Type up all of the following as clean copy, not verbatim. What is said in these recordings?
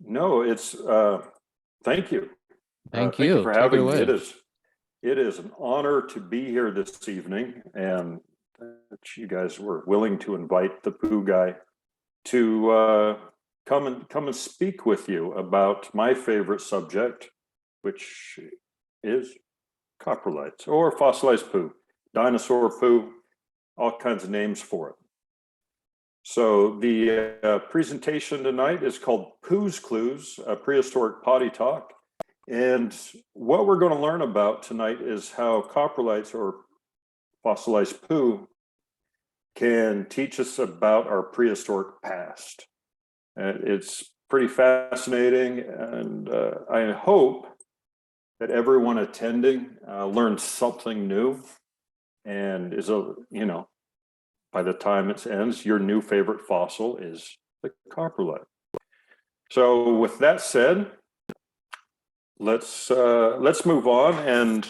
No, it's thank you. Thank Thank you you. for Take it having me. away. It is an honor to be here this evening, and that you guys were willing to invite the Pooh guy to come and speak with you about my favorite subject, which is coprolites or fossilized poo, dinosaur poo, all kinds of names for it. So the presentation tonight is called Poo's Clues, a prehistoric potty talk. And what we're going to learn about tonight is how coprolites or fossilized poo can teach us about our prehistoric past. And it's pretty fascinating, and I hope that everyone attending learns something new and is by the time it ends, your new favorite fossil is the coprolite. So with that said, let's move on and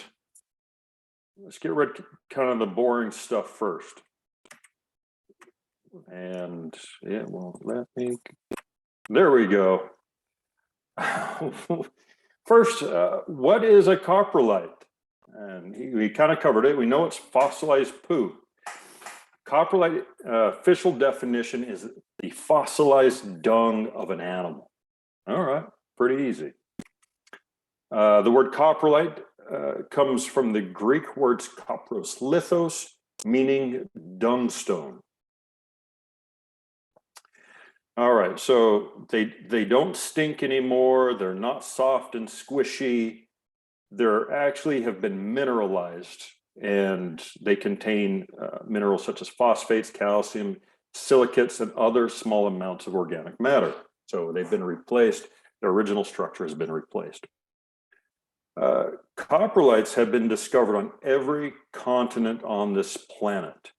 let's get rid of kind of the boring stuff first. And yeah, well, there we go. First, what is a coprolite? And we kind of covered it. We know it's fossilized poo. Coprolite official definition is the fossilized dung of an animal. All right, pretty easy. The word coprolite comes from the Greek words kopros lithos, meaning dungstone. All right, so they don't stink anymore. They're not soft and squishy. They're actually have been mineralized, and they contain minerals such as phosphates, calcium, silicates, and other small amounts of organic matter. So they've been replaced. Their original structure has been replaced. Coprolites have been discovered on every continent on this planet.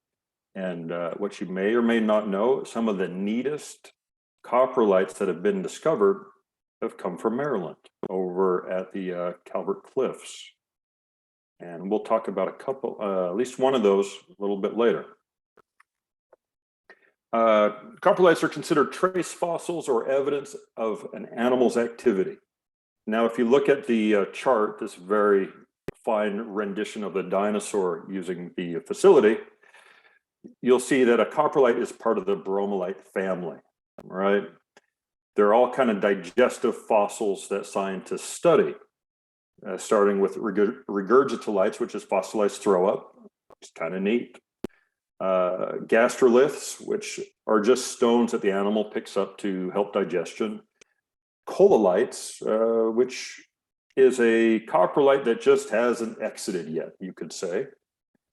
And what you may or may not know, some of the neatest coprolites that have been discovered have come from Maryland over at the Calvert Cliffs. And we'll talk about a couple, at least one of those a little bit later. Coprolites are considered trace fossils or evidence of an animal's activity. Now, if you look at the chart, this very fine rendition of the dinosaur using the facility, you'll see that a coprolite is part of the bromolite family, right? They're all kind of digestive fossils that scientists study. Starting with regurgitolites, which is fossilized throw up. It's kind of neat. Gastroliths, which are just stones that the animal picks up to help digestion. Cololites, which is a coprolite that just hasn't exited yet, you could say.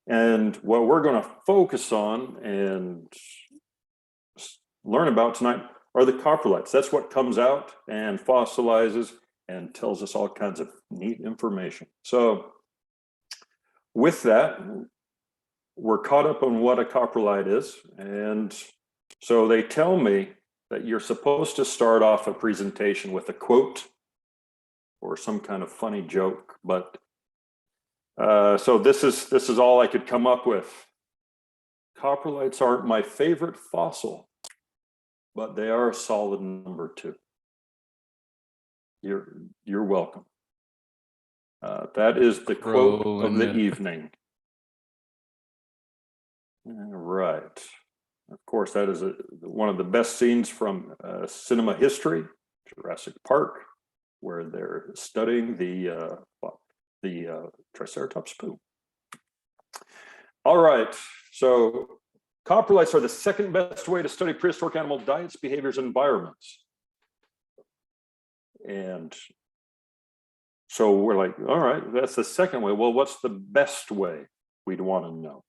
And what we're going to focus on and learn about tonight are the coprolites. That's what comes out and fossilizes and tells us all kinds of neat information. So with that, we're caught up on what a coprolite is. And so they tell me that you're supposed to start off a presentation with a quote or some kind of funny joke. But so this is all I could come up with. Coprolites aren't my favorite fossil, but they are a solid number 2. You're welcome. That is the quote of the evening. All right. Of course, that is one of the best scenes from cinema history, Jurassic Park, where they're studying the Triceratops poo. All right. So coprolites are the second best way to study prehistoric animal diets, behaviors, and environments. And so we're like, all right, that's the second way. Well, what's the best way? We'd want to know.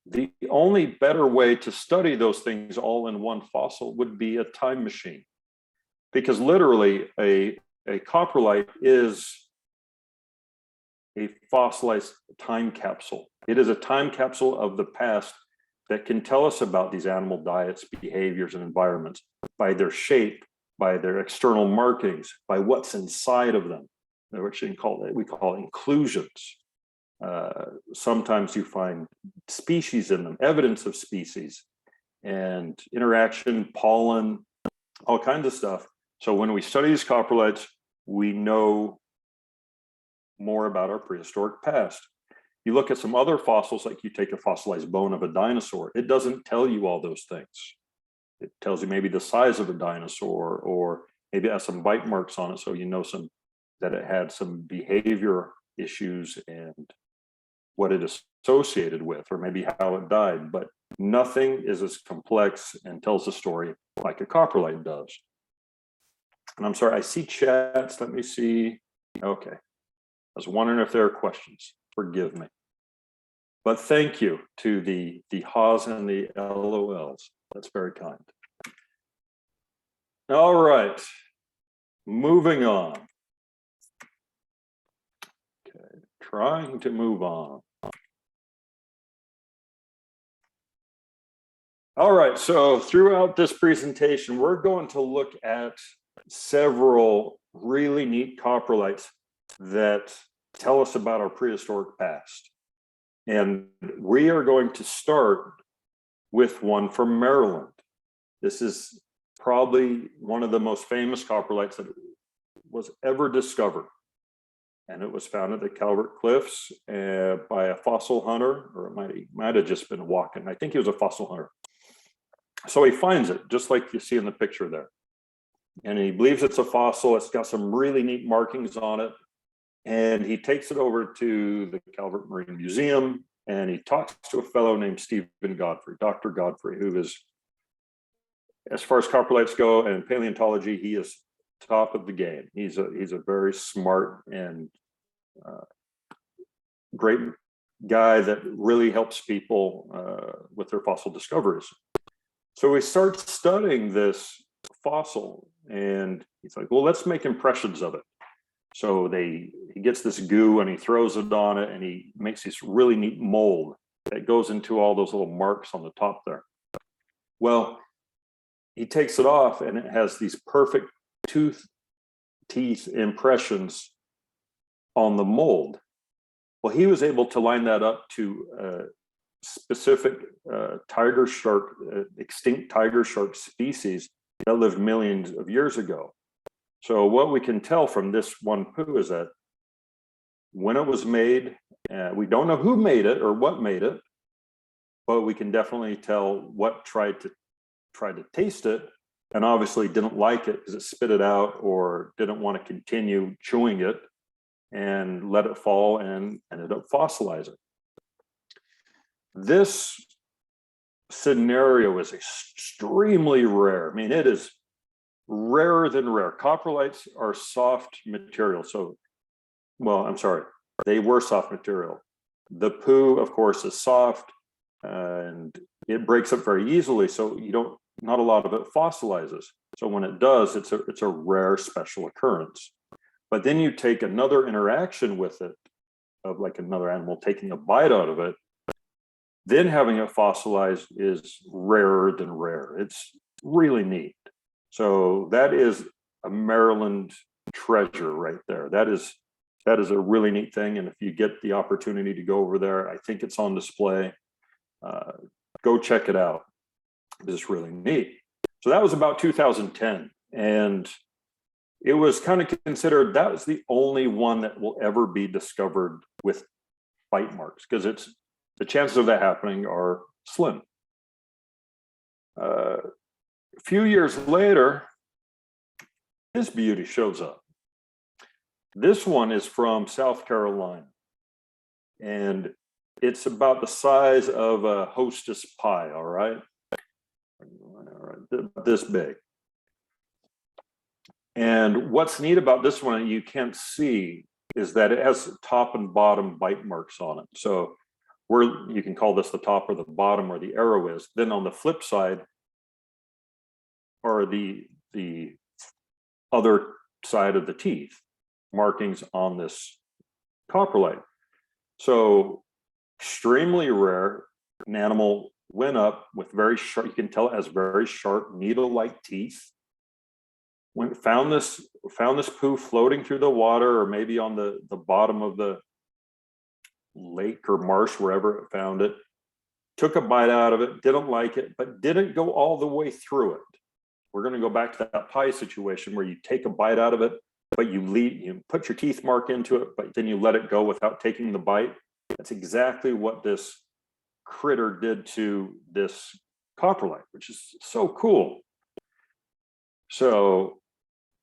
The only better way to study those things all in one fossil would be a time machine. Because literally a coprolite is a fossilized time capsule. It is a time capsule of the past that can tell us about these animal diets, behaviors, and environments by their shape, by their external markings, by what's inside of them. Which we call inclusions. Sometimes you find species in them, evidence of species. and interaction, pollen, all kinds of stuff. So when we study these coprolites, we know more about our prehistoric past. You look at some other fossils, like you take a fossilized bone of a dinosaur, it doesn't tell you all those things. It tells you maybe the size of a dinosaur, or maybe it has some bite marks on it, so you know that it had some behavior issues and what it is associated with, or maybe how it died. But nothing is as complex and tells the story like a coprolite does. And I'm sorry, I see chats. Let me see. Okay. I was wondering if there are questions. Forgive me. But thank you to the haws and the LOLs. That's very kind. All right. Moving on. Okay. Trying to move on. All right. So throughout this presentation, we're going to look at several really neat coprolites that tell us about our prehistoric past. And we are going to start with one from Maryland. This is probably one of the most famous coprolites that was ever discovered. And it was found at the Calvert Cliffs by a fossil hunter, or it might have just been walking. I think he was a fossil hunter. So he finds it, just like you see in the picture there. And he believes it's a fossil. It's got some really neat markings on it. And he takes it over to the Calvert Marine Museum, and he talks to a fellow named Stephen Godfrey, Dr. Godfrey, who is, as far as coprolites go and paleontology, he is top of the game. He's a very smart and great guy that really helps people with their fossil discoveries. So he starts studying this fossil, and he's like, well, let's make impressions of it. So he gets this goo and he throws it on it, and he makes this really neat mold that goes into all those little marks on the top there. Well, he takes it off, and it has these perfect teeth impressions on the mold. Well, he was able to line that up to specific tiger shark, extinct tiger shark species that lived millions of years ago. So what we can tell from this one poo is that when it was made, we don't know who made it or what made it, but we can definitely tell what tried to taste it, and obviously didn't like it because it spit it out or didn't want to continue chewing it and let it fall and ended up fossilizing. This scenario is extremely rare. I mean, it is rarer than rare. Coprolites are soft material. So, well, I'm sorry, they were soft material. The poo, of course, is soft and it breaks up very easily. So not a lot of it fossilizes. So when it does, it's a rare special occurrence. But then you take another interaction with it, of like another animal taking a bite out of it, then having it fossilized is rarer than rare. It's really neat. So that is a Maryland treasure right there. That is a really neat thing. And if you get the opportunity to go over there, I think it's on display. Go check it out. It's really neat. So that was about 2010. And it was kind of considered that was the only one that will ever be discovered with bite marks, because the chances of that happening are slim. A few years later, this beauty shows up. This one is from South Carolina, and it's about the size of a Hostess pie, all right? This big. And what's neat about this one you can't see is that it has top and bottom bite marks on it. So you can call this the top or the bottom where the arrow is. Then on the flip side are the other side of the teeth markings on this coprolite. So extremely rare. An animal went up with very sharp, you can tell it has very sharp needle-like teeth. Found this poo floating through the water, or maybe on the bottom of the lake or marsh, wherever it found it. took a bite out of it, didn't like it, but didn't go all the way through it. We're going to go back to that pie situation where you take a bite out of it, but you put your teeth mark into it, but then you let it go without taking the bite. That's exactly what this critter did to this coprolite, which is so cool. So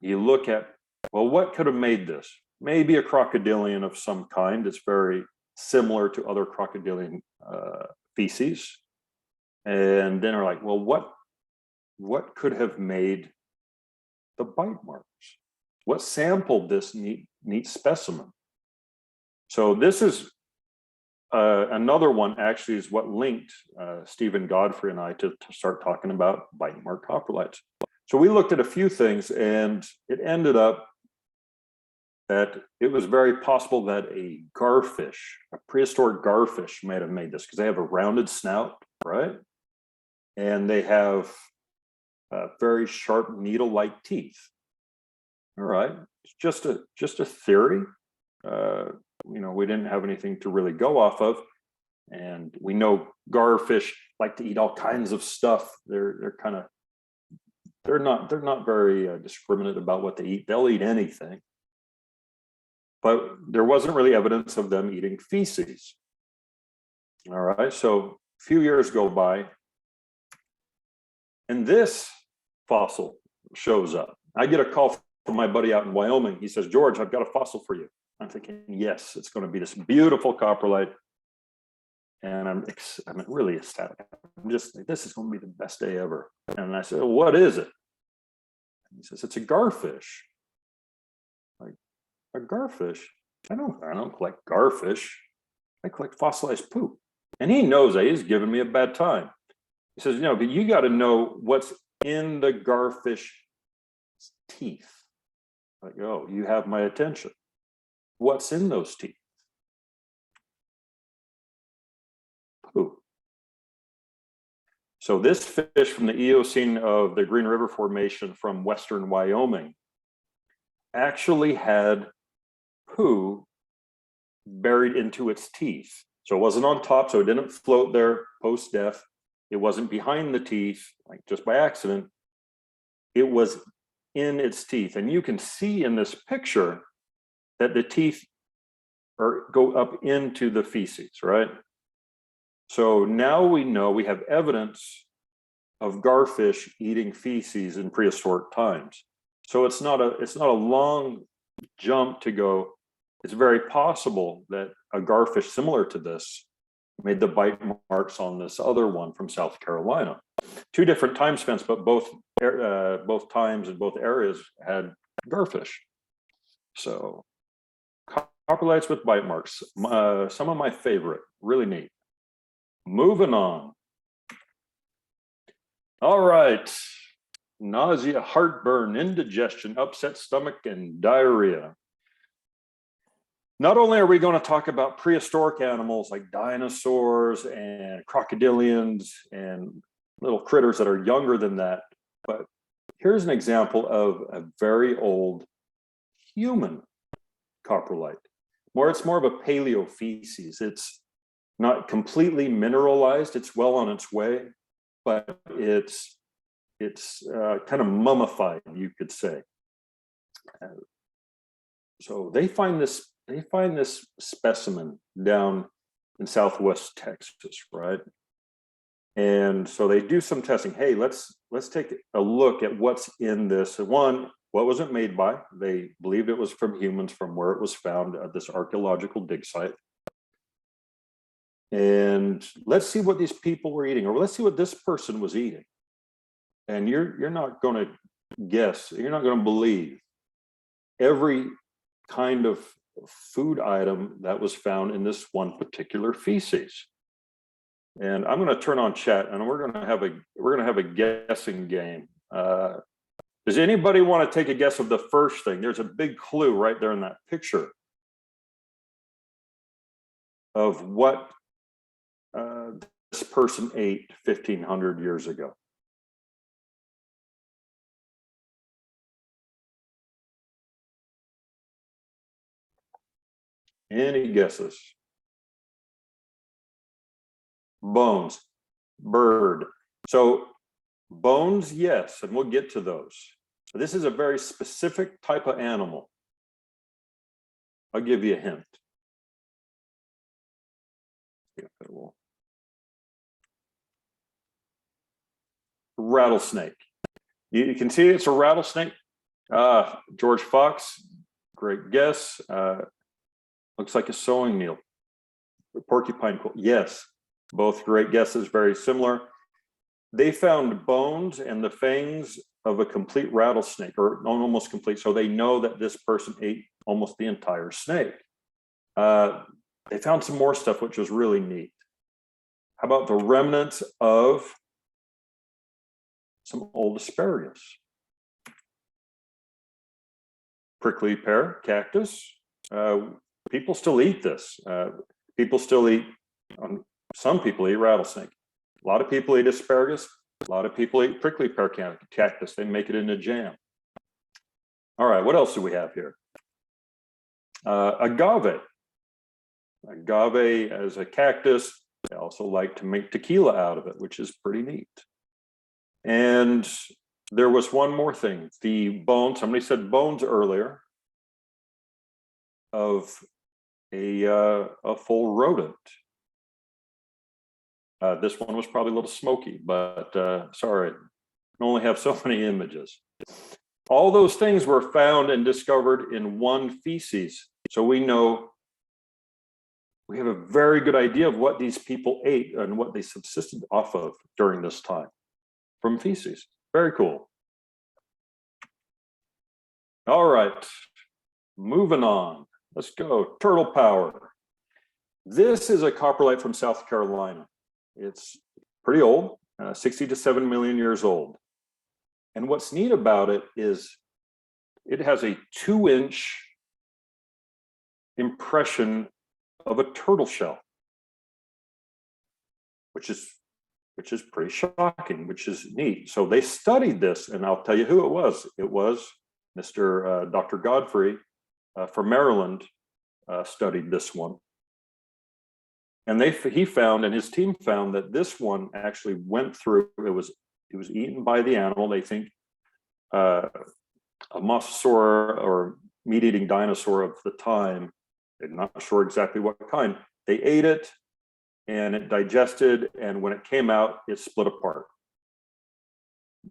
you look at, well, what could have made this? Maybe a crocodilian of some kind. It's very similar to other crocodilian feces. And then are like, well, what could have made the bite marks? What sampled this neat specimen? So this is another one actually is what linked Stephen Godfrey and I to start talking about bite mark coprolites. So we looked at a few things, and it ended up that it was very possible that a garfish, a prehistoric garfish, might have made this because they have a rounded snout, right? And they have very sharp needle-like teeth. All right, it's just a theory. We didn't have anything to really go off of, and we know garfish like to eat all kinds of stuff. They're not very discriminate about what they eat. They'll eat anything, but there wasn't really evidence of them eating feces. All right, so a few years go by, and this fossil shows up. I get a call from my buddy out in Wyoming. He says, "George, I've got a fossil for you." I'm thinking, yes, it's going to be this beautiful coprolite, and I'm really ecstatic. I'm just like, this is going to be the best day ever. And I said, well, "What is it?" And he says, "It's a garfish." Like, a garfish? I don't collect garfish. I collect fossilized poop. And he knows that. He's giving me a bad time. He says, but you got to know what's in the garfish teeth. Like, oh, you have my attention. What's in those teeth? Poo. So this fish from the Eocene of the Green River Formation from western Wyoming actually had poo buried into its teeth. So it wasn't on top, so it didn't float there post-death. It wasn't behind the teeth, like just by accident. It was in its teeth. And you can see in this picture that the teeth go up into the feces, right? So now we know we have evidence of garfish eating feces in prehistoric times. So it's not a long jump to go. It's very possible that a garfish similar to this made the bite marks on this other one from South Carolina. Two different time spans, but both times and both areas had garfish. So coprolites with bite marks, some of my favorite, really neat. Moving on. All right, nausea, heartburn, indigestion, upset stomach, and diarrhea. Not only are we going to talk about prehistoric animals like dinosaurs and crocodilians and little critters that are younger than that, but here's an example of a very old human coprolite. It's more of a paleofeces. It's not completely mineralized. It's well on its way, but it's kind of mummified, you could say. So they find this specimen down in Southwest Texas, right? And so they do some testing. Hey, let's take a look at what's in this. One, what was it made by? They believed it was from humans, from where it was found at this archaeological dig site. And let's see what these people were eating, or let's see what this person was eating. And you're not going to guess, you're not going to believe every kind of food item that was found in this one particular feces. And I'm going to turn on chat, and we're going to have a guessing game. Does anybody want to take a guess of the first thing? There's a big clue right there in that picture of what this person ate 1,500 years ago. Any guesses? Bones. Bird. So bones, yes, and we'll get to those. This is a very specific type of animal. I'll give you a hint. Rattlesnake. You can see it's a rattlesnake. George Fox, great guess. Looks like a sewing needle. Porcupine quill. Yes, both great guesses, very similar. They found bones and the fangs of a complete rattlesnake, or almost complete. So they know that this person ate almost the entire snake. They found some more stuff, which was really neat. How about the remnants of some old asparagus? Prickly pear, cactus. People still eat this. People still eat, some people eat rattlesnake. A lot of people eat asparagus. A lot of people eat prickly pear cactus. They make it into jam. All right, what else do we have here? Agave. Agave as a cactus. They also like to make tequila out of it, which is pretty neat. And there was one more thing. The bone, somebody said bones earlier, of a full rodent. This one was probably a little smoky, but sorry, I can only have so many images. All those things were found and discovered in one feces. So we know, we have a very good idea of what these people ate and what they subsisted off of during this time from feces. Very cool. All right, moving on. Let's go, turtle power. This is a coprolite from South Carolina. It's pretty old, 60 to 7 million years old. And what's neat about it is it has a 2-inch impression of a turtle shell, which is pretty shocking, which is neat. So they studied this, and I'll tell you who it was. It was Dr. Godfrey from Maryland studied this one. And he found, and his team found, that this one actually went through, it was eaten by the animal. They think a mosasaur or meat-eating dinosaur of the time. They're not sure exactly what kind. They ate it, and it digested, and when it came out, it split apart.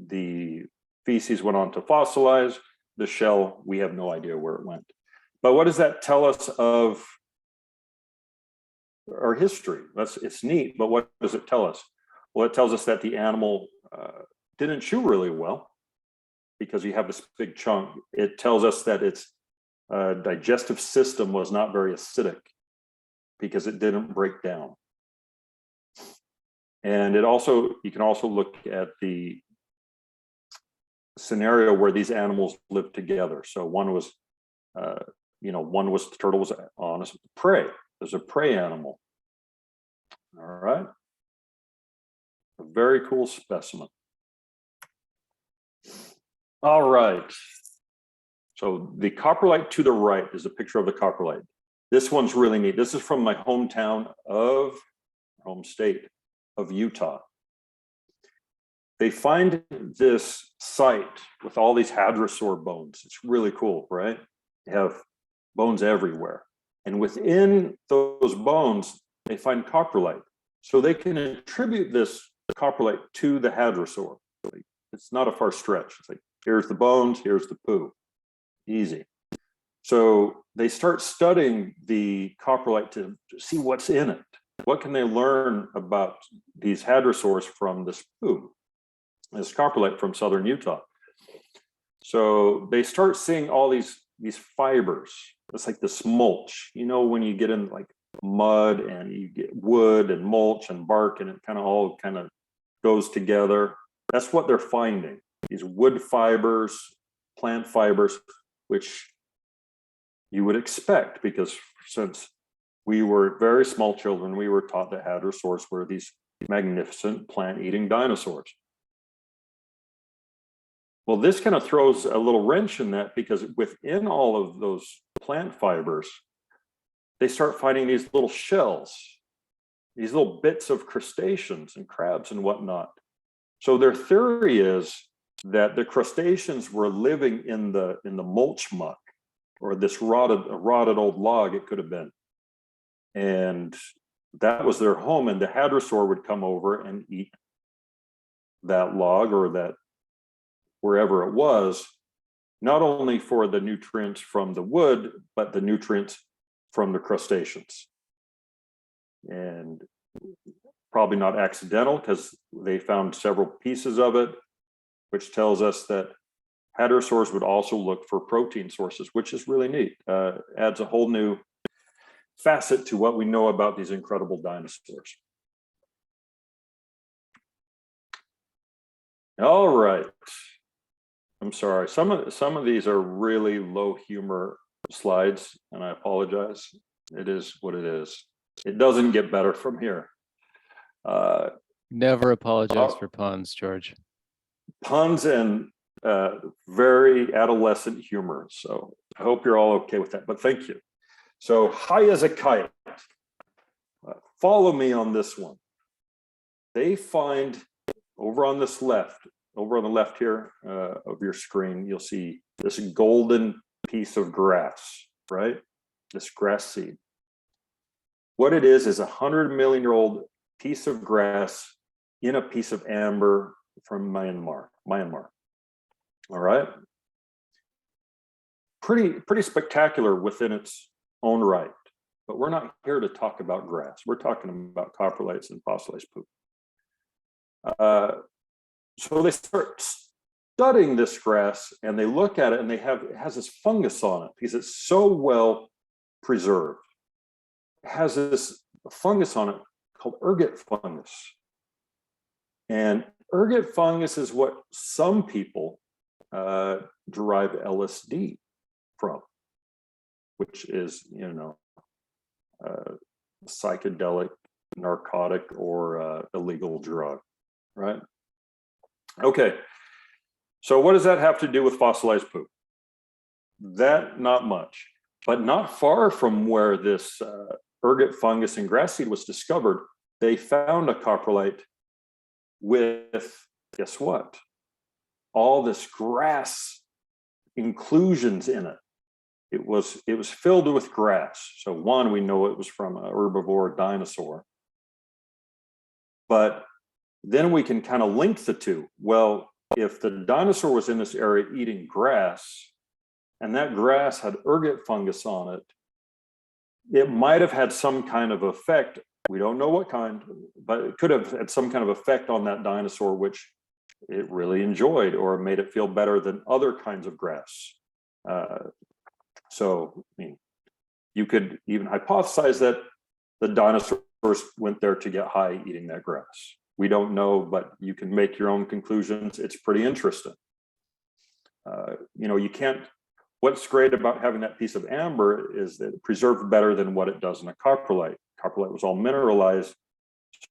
The feces went on to fossilize. The shell, we have no idea where it went. But what does that tell us of our history? It's neat, but what does it tell us? Well, it tells us that the animal didn't chew really well because you have this big chunk. It tells us that its digestive system was not very acidic because it didn't break down. And you can also look at the scenario where these animals lived together. So one was, the turtle was on a prey. There's a prey animal. All right. A very cool specimen. All right. So the coprolite to the right is a picture of the coprolite. This one's really neat. This is from my home state of Utah. They find this site with all these hadrosaur bones. It's really cool, right? They have bones everywhere. And within those bones, they find coprolite. So they can attribute this coprolite to the hadrosaur. It's not a far stretch. It's like, here's the bones, here's the poo. Easy. So they start studying the coprolite to see what's in it. What can they learn about these hadrosaurs from this poo, this coprolite from southern Utah? So they start seeing all these fibers. It's like this mulch. You know, when you get in like mud and you get wood and mulch and bark, and it all goes together. That's what they're finding. These wood fibers, plant fibers, which you would expect, because since we were very small children, we were taught that hadrosaurs were these magnificent plant-eating dinosaurs. Well, this kind of throws a little wrench in that, because within all of those plant fibers, they start finding these little shells. these little bits of crustaceans and crabs and whatnot. So their theory is that the crustaceans were living in the mulch muck, or this rotted old log it could have been. And that was their home, and the hadrosaur would come over and eat that log or that wherever it was, not only for the nutrients from the wood, but the nutrients from the crustaceans. And probably not accidental, because they found several pieces of it, which tells us that hadrosaurs would also look for protein sources, which is really neat. Adds a whole new facet to what we know about these incredible dinosaurs. All right. I'm sorry. Some of these are really low humor slides, and I apologize. It is what it is. It doesn't get better from here. Never apologize for puns, George. Puns and very adolescent humor. So I hope you're all okay with that, but thank you. So high as a kite. Follow me on this one. They find over on this left, over on the left here of your screen, you'll see this golden piece of grass, right? This grass seed. What it is 100-million-year-old piece of grass in a piece of amber from Myanmar. All right. Pretty spectacular within its own right, but we're not here to talk about grass. We're talking about coprolites and fossilized poop. So they start studying this grass, and they look at it, and it has this fungus on it because it's so well preserved. It has this fungus on it called ergot fungus. And ergot fungus is what some people derive LSD from, which is, psychedelic, narcotic, or illegal drug, right? Okay, so what does that have to do with fossilized poop? That, not much, but not far from where this ergot fungus and grass seed was discovered, they found a coprolite with, guess what? All this grass inclusions in it. It was filled with grass. So one, we know it was from a herbivore dinosaur. But then we can kind of link the two. Well, if the dinosaur was in this area eating grass, and that grass had ergot fungus on it, it might have had some kind of effect. We don't know what kind, but it could have had some kind of effect on that dinosaur, which it really enjoyed or made it feel better than other kinds of grass. So, I mean, you could even hypothesize that the dinosaurs went there to get high eating that grass. We don't know, but you can make your own conclusions. It's pretty interesting. You can't, what's great about having that piece of amber is that it preserved better than what it does in a coprolite. Coprolite was all mineralized,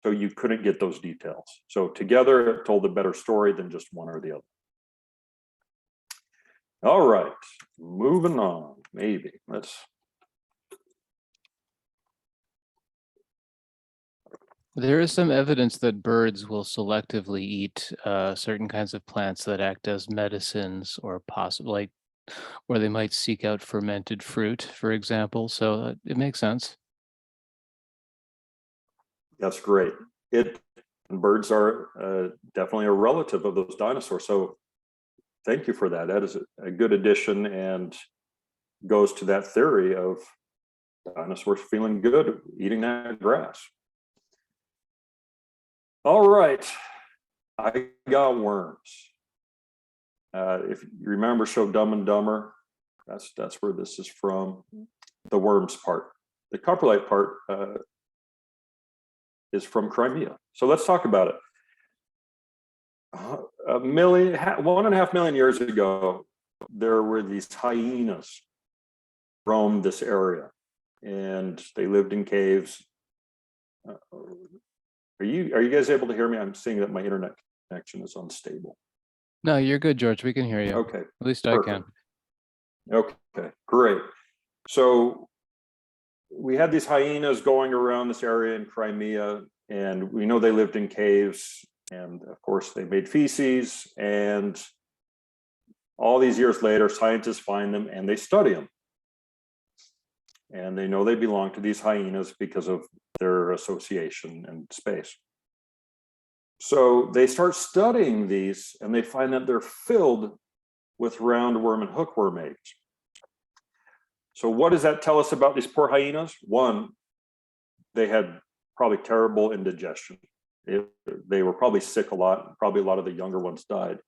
so you couldn't get those details. So together, it told a better story than just one or the other. All right, moving on, maybe. There is some evidence that birds will selectively eat certain kinds of plants that act as medicines, or possibly, or they might seek out fermented fruit, for example. So it makes sense. That's great. Birds are definitely a relative of those dinosaurs. So thank you for that. That is a good addition and goes to that theory of dinosaurs feeling good eating that grass. All right, I got worms. If you remember show Dumb and Dumber, that's where this is from. The worms part. The coprolite part is from Crimea. So let's talk about it. 1.5 million years ago, there were these hyenas roamed this area, and they lived in caves. Are you guys able to hear me? I'm seeing that my internet connection is unstable. No, you're good, George. We can hear you. Okay. At least Perfect. I can. Okay, great. So we had these hyenas going around this area in Crimea, and we know they lived in caves, and of course they made feces, and all these years later, scientists find them and they study them. And they know they belong to these hyenas because of their association in space. So they start studying these and they find that they're filled with roundworm and hookworm eggs. So what does that tell us about these poor hyenas? One, they had probably terrible indigestion. They were probably sick a lot. Probably a lot of the younger ones died.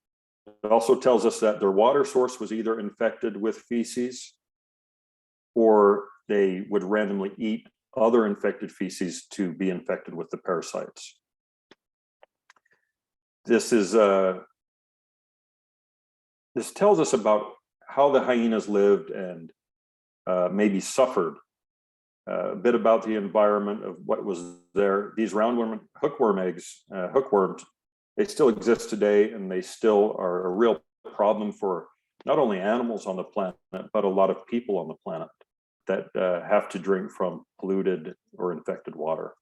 It also tells us that their water source was either infected with feces, or they would randomly eat other infected feces to be infected with the parasites. This tells us about how the hyenas lived and maybe suffered. A bit about the environment of what was there. These roundworm, hookworm eggs, hookworms, they still exist today, and they still are a real problem for not only animals on the planet, but a lot of people on the planet that have to drink from polluted or infected water.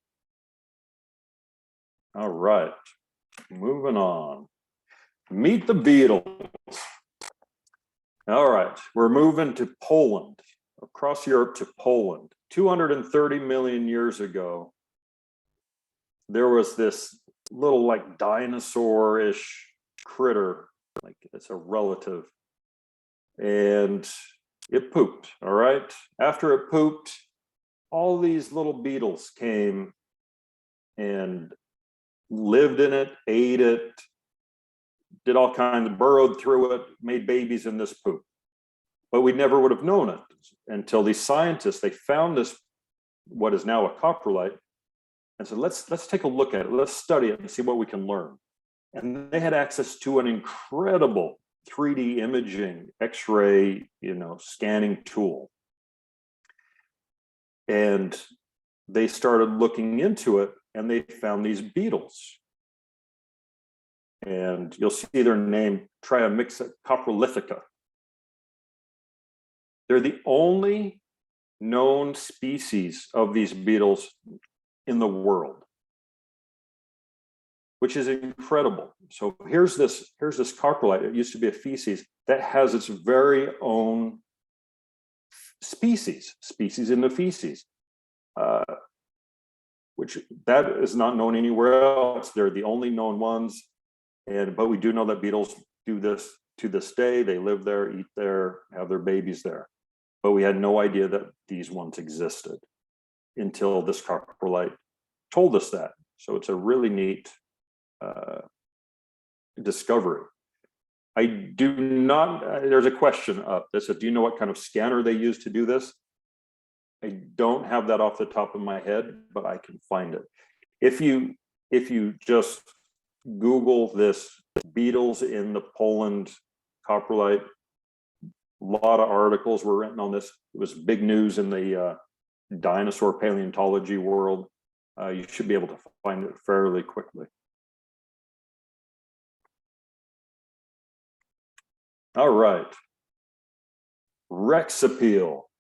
All right, moving on. Meet the beetles. All right, we're moving to Poland, across Europe to Poland. 230 million years ago, there was this little like dinosaur-ish critter, like it's a relative, and it pooped, all right? After it pooped, all these little beetles came and lived in it, ate it, did all kinds of, burrowed through it, made babies in this poop. But we never would have known it until these scientists, they found this, what is now a coprolite, and said, let's take a look at it, let's study it and see what we can learn. And they had access to an incredible 3D imaging, X-ray, scanning tool. And they started looking into it, and they found these beetles. And you'll see their name, Triomyxa coprolithica. They're the only known species of these beetles in the world, which is incredible. So here's this coprolite. It used to be a feces that has its very own species in the feces, which that is not known anywhere else. They're the only known ones, but we do know that beetles do this to this day. They live there, eat there, have their babies there. But we had no idea that these ones existed until this coprolite told us that. So it's a really neat discovery. I do not, there's a question up that says, do you know what kind of scanner they use to do this? I don't have that off the top of my head, but I can find it. If you just Google this, beetles in the Poland coprolite, a lot of articles were written on this. It was big news in the dinosaur paleontology world. You should be able to find it fairly quickly. All right. Rex appeal.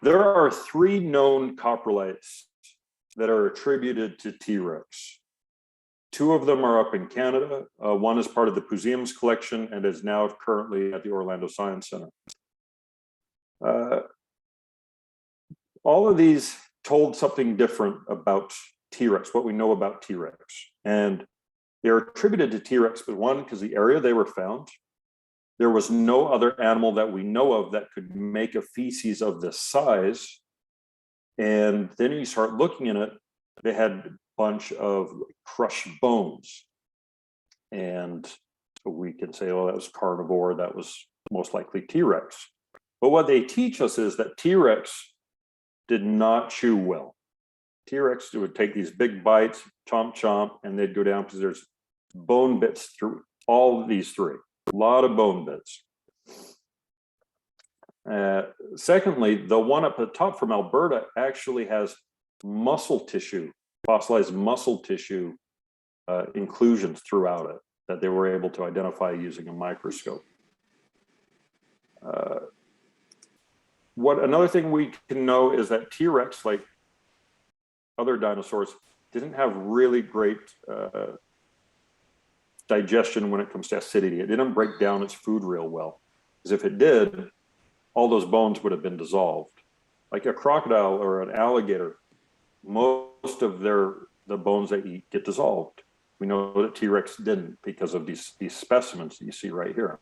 There are 3 known coprolites that are attributed to T-Rex. 2 of them are up in Canada. One is part of the Poozeum's collection and is now currently at the Orlando Science Center. All of these told something different about T-Rex, what we know about T-Rex. And they're attributed to T-Rex, but one, because the area they were found, there was no other animal that we know of that could make a feces of this size. And then you start looking at it, they had a bunch of crushed bones. And we can say, oh, that was carnivore, that was most likely T-Rex. But what they teach us is that T-Rex did not chew well. T-Rex would take these big bites, chomp, chomp, and they'd go down because there's bone bits through all of these 3. A lot of bone bits. Secondly, the one up at the top from Alberta actually has muscle tissue, fossilized muscle tissue inclusions throughout it that they were able to identify using a microscope. Another thing we can know is that T-Rex, like other dinosaurs, didn't have really great digestion when it comes to acidity. It didn't break down its food real well, because if it did, all those bones would have been dissolved. Like a crocodile or an alligator, most of the bones they eat get dissolved. We know that T-Rex didn't because of these specimens that you see right here.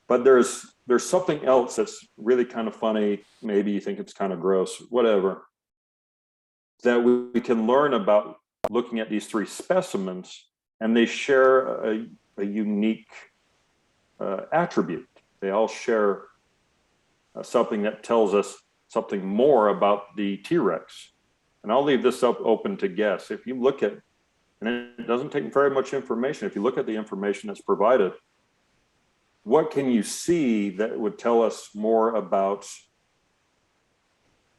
But there's something else that's really kind of funny. Maybe you think it's kind of gross, whatever, that we can learn about looking at these three specimens, and they share a unique attribute. They all share something that tells us something more about the T-Rex. And I'll leave this up open to guess. If you look at, and it doesn't take very much information, if you look at the information that's provided, what can you see that would tell us more about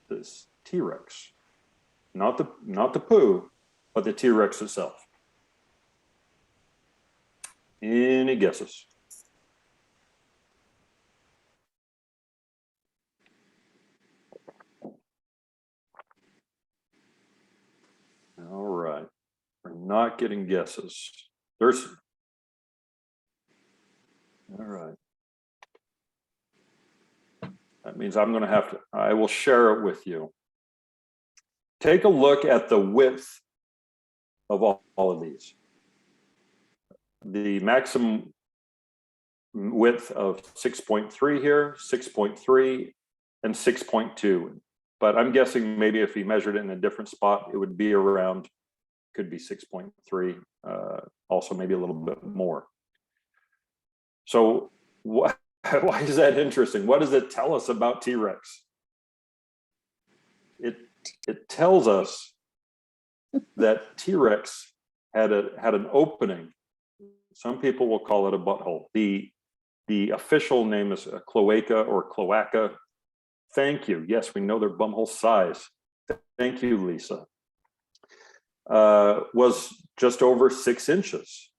this T-Rex? Not the poo, but the T-Rex itself. Any guesses? All right, we're not getting guesses. All right. That means I will share it with you. Take a look at the width of all of these. The maximum width of 6.3 here, 6.3, and 6.2. But I'm guessing maybe if we measured it in a different spot, it would be around, could be 6.3, also maybe a little bit more. So why is that interesting? What does it tell us about T-Rex? It tells us that T-Rex had an opening. Some people will call it a butthole. The official name is a cloaca or cloaca. Thank you. Yes, we know their bumhole size. Thank you, Lisa. Was just over 6 inches,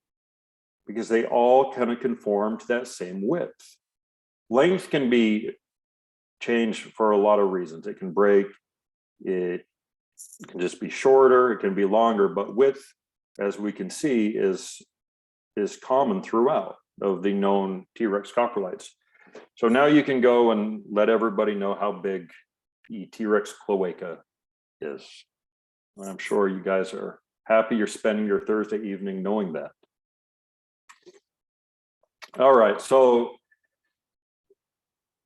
because they all kind of conform to that same width. Length can be changed for a lot of reasons. It can break, it can just be shorter, it can be longer, but width, as we can see, is common throughout of the known T-Rex coprolites. So now you can go and let everybody know how big the T-Rex cloaca is. And I'm sure you guys are happy you're spending your Thursday evening knowing that. All right, so,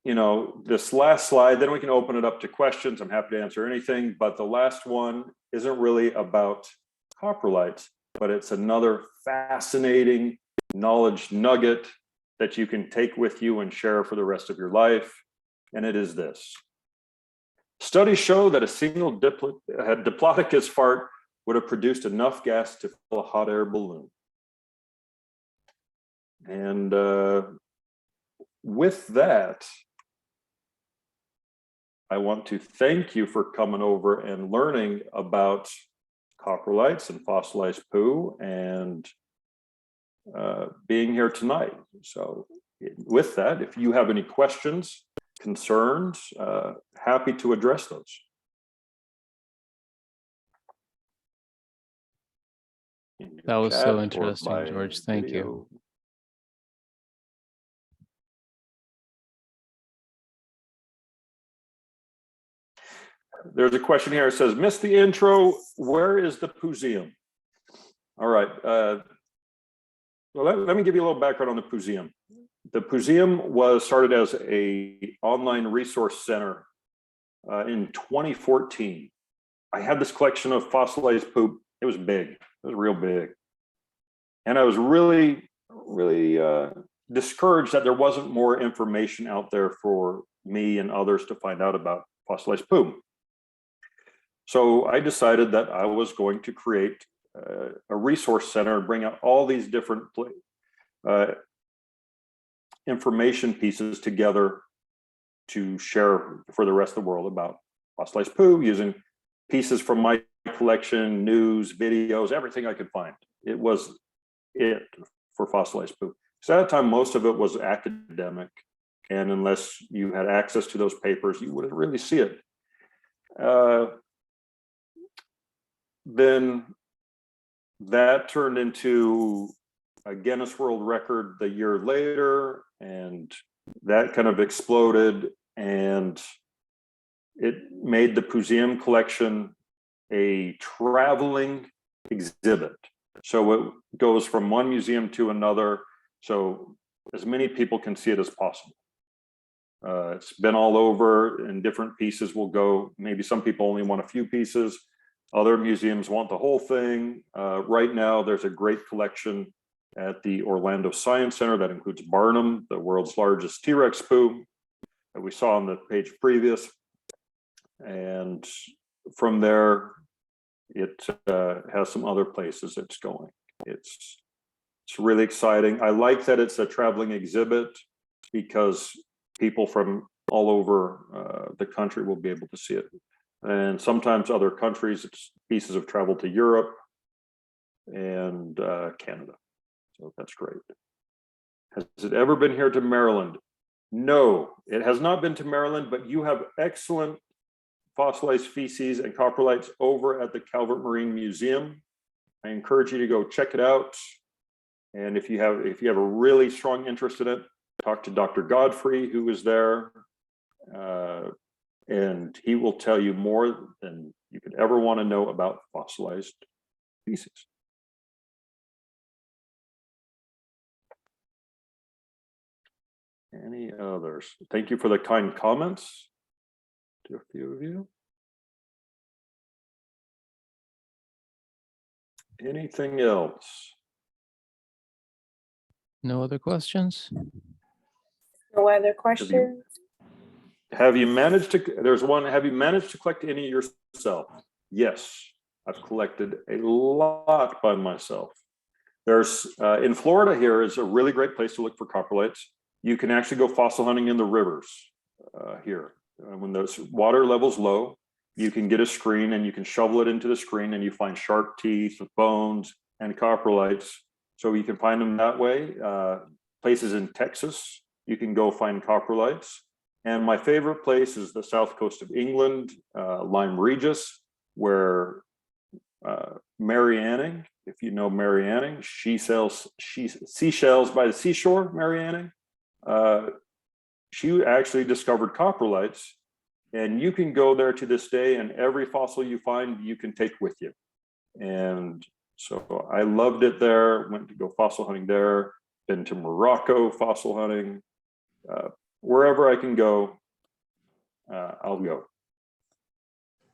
you know, this last slide, then we can open it up to questions. I'm happy to answer anything, but the last one isn't really about coprolites, but it's another fascinating knowledge nugget that you can take with you and share for the rest of your life. And it is this. Studies show that a single diplodocus fart would have produced enough gas to fill a hot air balloon. And with that, I want to thank you for coming over and learning about coprolites and fossilized poo and being here tonight. So with that, if you have any questions, concerns, happy to address those. That was so interesting, George. Thank you. There's a question here. It says, missed the intro. Where is the Poozeum? All right. Well, let me give you a little background on the Poozeum. The Poozeum was started as an online resource center in 2014. I had this collection of fossilized poop. It was big. It was real big. And I was really, really discouraged that there wasn't more information out there for me and others to find out about fossilized poop. So I decided that I was going to create a resource center and bring out all these different information pieces together to share for the rest of the world about fossilized poo, using pieces from my collection, news, videos, everything I could find. It was it for fossilized poo. So at that time, most of it was academic. And unless you had access to those papers, you wouldn't really see it. Then that turned into a Guinness World Record the year later, and that kind of exploded, and it made the Poozeum collection a traveling exhibit. So it goes from one museum to another, so as many people can see it as possible. It's been all over, and different pieces will go. Maybe some people only want a few pieces. Other museums want the whole thing. Right now, there's a great collection at the Orlando Science Center that includes Barnum, the world's largest T-Rex poo that we saw on the page previous. And from there, it has some other places it's going. It's really exciting. I like that it's a traveling exhibit because people from all over the country will be able to see it. And sometimes other countries, pieces have traveled to Europe and Canada. So that's great. Has it ever been here to Maryland? No, it has not been to Maryland, but you have excellent fossilized feces and coprolites over at the Calvert Marine Museum. I encourage you to go check it out. And if you have a really strong interest in it, talk to Dr. Godfrey, who is there. And he will tell you more than you could ever want to know about fossilized feces. Any others? Thank you for the kind comments to a few of you. Anything else? No other questions? No other questions? Have you managed to, there's one, have you managed to collect any yourself? Yes, I've collected a lot by myself. There's, in Florida here is a really great place to look for coprolites. You can actually go fossil hunting in the rivers here. When the water level's low, you can get a screen and you can shovel it into the screen and you find sharp teeth, bones, and coprolites. So you can find them that way. Places in Texas, you can go find coprolites. And my favorite place is the south coast of England, Lyme Regis, where Mary Anning, if you know Mary Anning, she sells seashells by the seashore, Mary Anning. She actually discovered coprolites, and you can go there to this day, and every fossil you find, you can take with you. And so I loved it there, went to go fossil hunting there, been to Morocco fossil hunting. Wherever I can go, I'll go.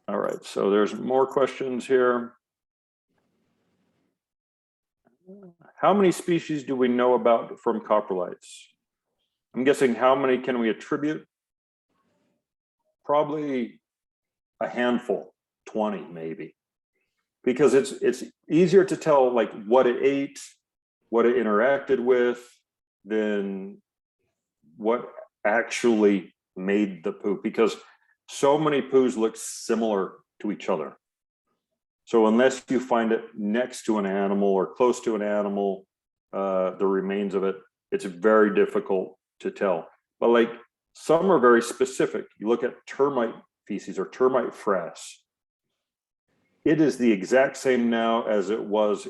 All right, so there's more questions here. How many species do we know about from coprolites? I'm guessing how many can we attribute? Probably a handful, 20 maybe. Because it's easier to tell like what it ate, what it interacted with, than what actually made the poo, because so many poos look similar to each other. So unless you find it next to an animal or close to an animal, the remains of it, it's very difficult to tell. But like some are very specific. You look at termite feces or termite frass. It is the exact same now as it was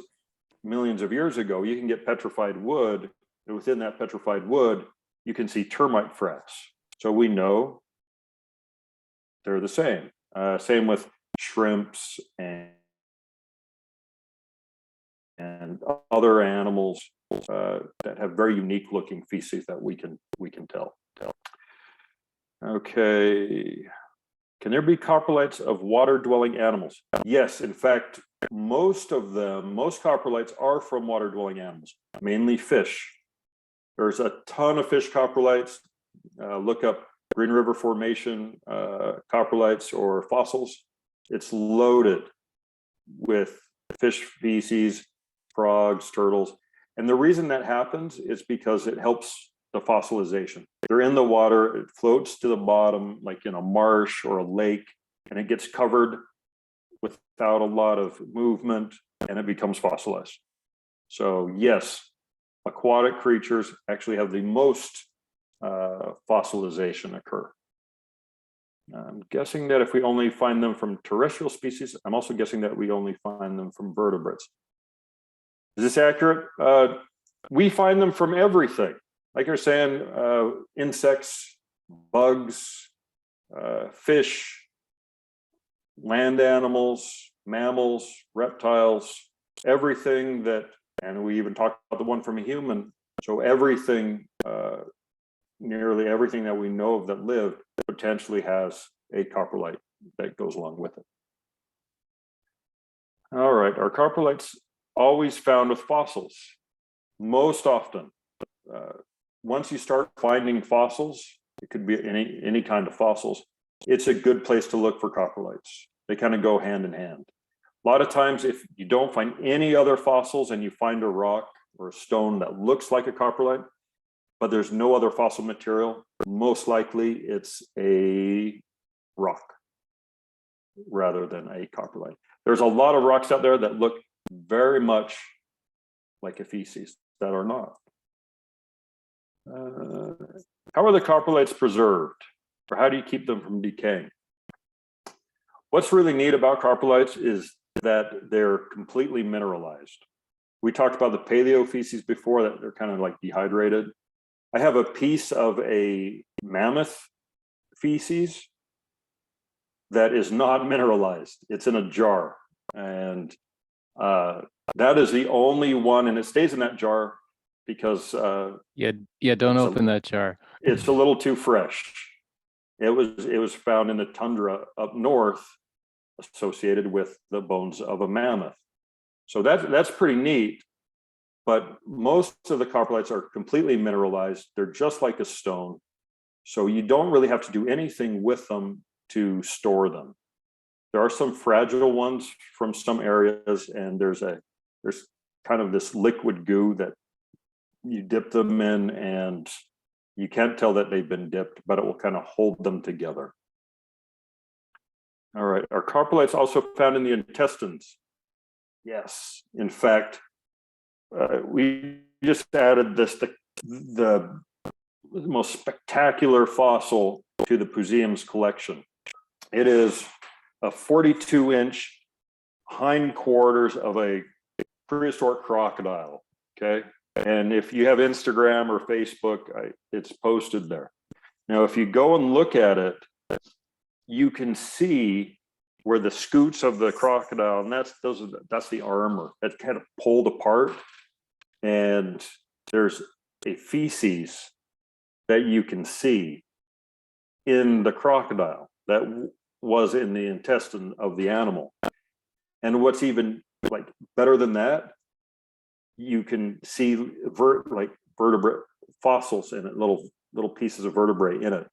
millions of years ago. You can get petrified wood, and within that petrified wood, you can see termite frass. So we know they're the same. Same with shrimps and other animals that have very unique looking feces that we can tell. Okay. Can there be coprolites of water dwelling animals? Yes, in fact, most coprolites are from water dwelling animals, mainly fish. There's a ton of fish coprolites. Look up Green River Formation coprolites or fossils. It's loaded with fish feces, frogs, turtles. And the reason that happens is because it helps the fossilization. They're in the water, it floats to the bottom like in a marsh or a lake, and it gets covered without a lot of movement, and it becomes fossilized. So yes, aquatic creatures actually have the most fossilization occur. I'm guessing that if we only find them from terrestrial species, I'm also guessing that we only find them from vertebrates. Is this accurate? We find them from everything. Like you're saying, insects, bugs, fish, land animals, mammals, reptiles, everything that, and we even talked about the one from a human. So everything, nearly everything that we know of that lived potentially has a coprolite that goes along with it. All right, are coprolites always found with fossils? Most often. Once you start finding fossils, it could be any kind of fossils, it's a good place to look for coprolites. They kind of go hand in hand. A lot of times, if you don't find any other fossils and you find a rock or a stone that looks like a coprolite, but there's no other fossil material, most likely it's a rock rather than a coprolite. There's a lot of rocks out there that look very much like a feces that are not. How are the coprolites preserved, or how do you keep them from decaying? What's really neat about coprolites is that they're completely mineralized. We talked about the paleo feces before, that they're kind of like dehydrated. I have a piece of a mammoth feces that is not mineralized. It's in a jar, and that is the only one, and it stays in that jar because yeah, don't open that jar. It's a little too fresh. It was found in the tundra up north, associated with the bones of a mammoth. So that's pretty neat. But most of the coprolites are completely mineralized. They're just like a stone. So you don't really have to do anything with them to store them. There are some fragile ones from some areas, and there's kind of this liquid goo that you dip them in, and you can't tell that they've been dipped, but it will kind of hold them together. All right, are coprolites also found in the intestines? Yes, in fact, we just added the most spectacular fossil to the Poozeum's collection. It is a 42-inch hindquarters of a prehistoric crocodile, okay? And if you have Instagram or Facebook, it's posted there. Now, if you go and look at it, you can see where the scoots of the crocodile, and that's the armor that's kind of pulled apart. And there's a feces that you can see in the crocodile that was in the intestine of the animal. And what's even like better than that, you can see vertebrate fossils in it, little pieces of vertebrae in it.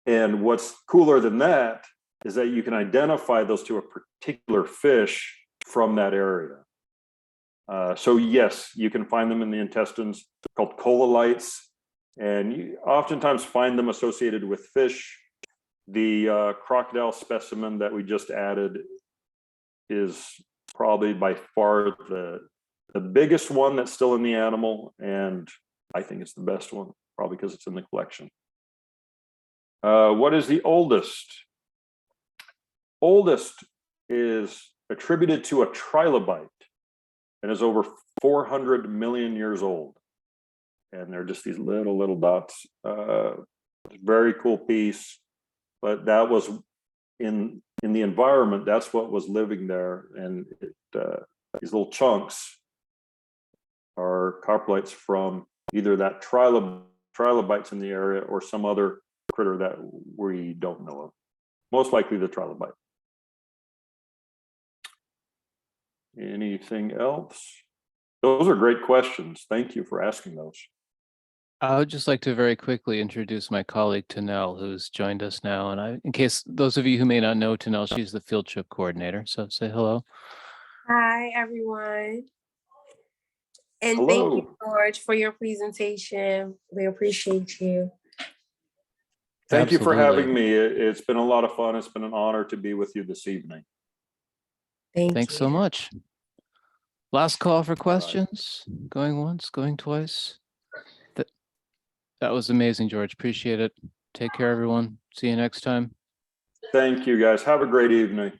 And what's cooler than that is that you can identify those to a particular fish from that area. So yes, you can find them in the intestines, called coprolites, and you oftentimes find them associated with fish. The crocodile specimen that we just added is probably by far the biggest one that's still in the animal, and I think it's the best one, probably because it's in the collection. What is the oldest? Oldest is attributed to a trilobite and is over 400 million years old. And they're just these little dots. Very cool piece, but that was in the environment, that's what was living there. And these little chunks are coprolites from either that trilobites in the area or some other critter that we don't know of. Most likely the trilobite. Anything else? Those are great questions. Thank you for asking those. I would just like to very quickly introduce my colleague Tanel, who's joined us now. And in case those of you who may not know Tanel, she's the field trip coordinator. So say hello. Hi, everyone. And Hello. Thank you, George, for your presentation. We appreciate you. Thank you for Absolutely. having me. It's been a lot of fun. It's been an honor to be with you this evening. Thanks so much. Last call for questions. Going once, going twice. That was amazing, George. Appreciate it. Take care, everyone. See you next time. Thank you, guys. Have a great evening.